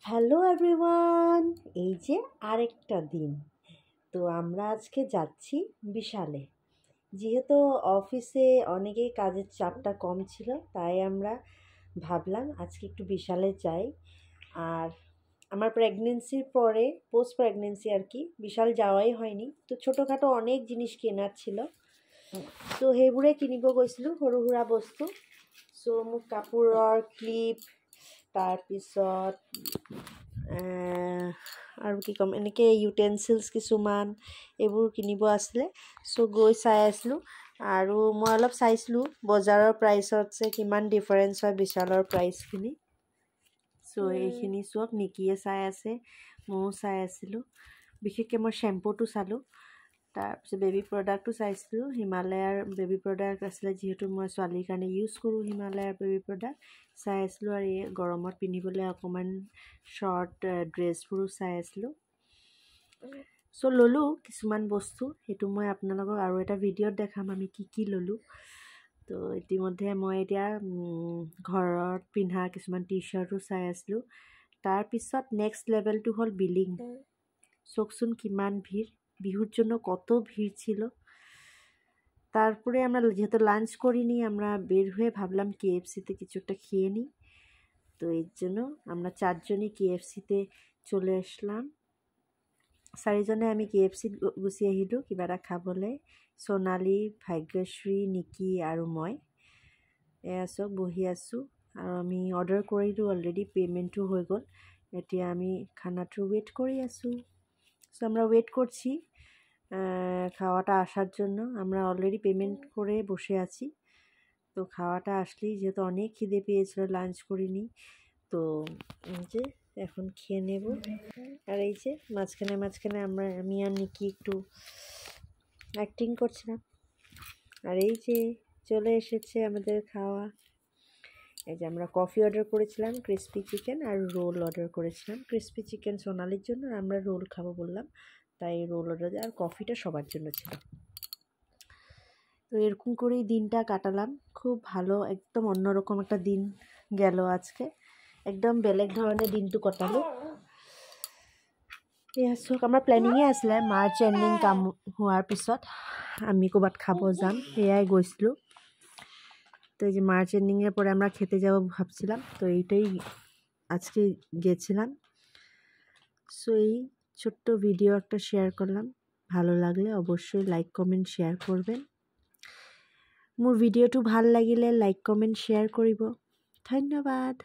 Hello everyone, এই যে আরেকটা দিন। তো আমরা আজকে যাচ্ছি বিশালে। যেহেতু অফিসে অনেকেই কাজের চাপটা কম ছিল, তাই আমরা ভাবলাম আজকে একটু বিশালে যাই। আর আমার প্রেগনেন্সির পরে, পোস্ট প্রেগনেন্সি আর কি, বিশাল যাওয়াই হয়নি। তো ছোটোখাটো অনেক জিনিস কেনার ছিল, তো সেইবোৰে কিনিব গৈছিলোঁ, সৰু সুৰা বস্তু। চ' মোক কাপোৰৰ ক্লিপ, তাৰপিছত আৰু কি ক'ম, এনেকৈ ইউটেনচিলছ কিছুমান এইবোৰ কিনিব আছিলে। চ' গৈ চাই আছিলোঁ, আৰু মই অলপ চাইছিলোঁ বজাৰৰ প্ৰাইচতছে কিমান ডিফাৰেঞ্চ হয় বিশালৰ প্ৰাইচখিনি। চ' এইখিনি চব নিকিয়ে চাই আছে, ময়ো চাই আছিলোঁ। বিশেষকৈ মই শ্বেম্পুটো চালোঁ, তাৰপিছত বেবী প্ৰডাক্টটো চাইছিলোঁ। হিমালয়াৰ বেবী প্ৰডাক্ট আছিলে, যিহেতু মই ছোৱালীৰ কাৰণে ইউজ কৰোঁ হিমালয়াৰ বেবী প্ৰডাক্ট চাই আছিলোঁ। আৰু এই গৰমত পিন্ধিবলৈ অকণমান শ্বৰ্ট ড্ৰেছবোৰো চাই আছিলোঁ। চ' ল'লোঁ কিছুমান বস্তু, সেইটো মই আপোনালোকক আৰু এটা ভিডিঅ'ত দেখাম আমি কি কি ল'লোঁ। তো ইতিমধ্যে মই এতিয়া ঘৰত পিন্ধা কিছুমান টি শ্বাৰ্টো চাই আছিলোঁ। তাৰপিছত নেক্সট লেভেলটো হ'ল বিলিং। চাওকচোন কিমান ভিড়, বিহুর জন্য কত ভিড় ছিল। তারপরে আমরা যেহেতু লাঞ্চ করিনি, আমরা বের হয়ে ভাবলাম কেএফসিতে কিছু একটা খেয়ে নিই। তো এর জন্য আমরা 4 জনই কেএফসিতে চলে আসলাম। 4 জনে আমি কেএফচিত গুচি আহিলোঁ কিবা এটা খাবলৈ। সোণালী, ভাগ্যশ্ৰী, নিকি আৰু মই এয়া চব বহি আছোঁ। আৰু আমি অৰ্ডার কৰিলোঁ অলরেডি, পেমেন্টও হৈ গ'ল। এতিয়া আমি খানাটো ওয়েট করে আছোঁ। সো আমরা ওয়েট করছি খাওয়াটা আসার জন্য। আমরা অলরেডি পেমেন্ট করে বসে আছি। তো খাওয়াটা আসলেই, যেহেতু অনেক খিদে পেয়েছিল, লাঞ্চ করিনি, তো যে এখন খেয়ে নেব। আর এই যে মাঝখানে মাঝখানে আমি আর নিকি একটু অ্যাক্টিং করছিলাম। আর এই যে চলে এসেছে আমাদের খাওয়া। এই যে আমরা কফি অর্ডার করেছিলাম, ক্রিস্পি চিকেন, আর রোল অর্ডার করেছিলাম। ক্রিস্পি চিকেন সোনালির জন্য, আর আমরা রোল খাবো বললাম, তাই রোল অর্ডার, আর কফিটা সবার জন্য ছিল। তো এরকম করেই দিনটা কাটালাম, খুব ভালো, একদম অন্যরকম একটা দিন গেল আজকে। একদম বেলেগ ধৰণে দিনটো কটালোঁ। এয়া চাওক, আমাৰ প্লেনিঙে আছিলে মাৰ্চ এণ্ডিং কাম হোৱাৰ পিছত আমি ক'ৰবাত খাব যাম, সেয়াই গৈছিলোঁ। তো এই যে মার্চ এন্ডিংয়ের পরে আমরা খেতে যাব ভাবছিলাম, তো এইটাই আজকে গেছিলাম। সো এই ছোট্ট ভিডিও একটা শেয়ার করলাম। ভালো লাগলে অবশ্যই লাইক কমেন্ট শেয়ার করবেন। মোৰ ভিডিওটো ভাল লাগিলে লাইক কমেন্ট শেয়ার কৰিব। ধন্যবাদ।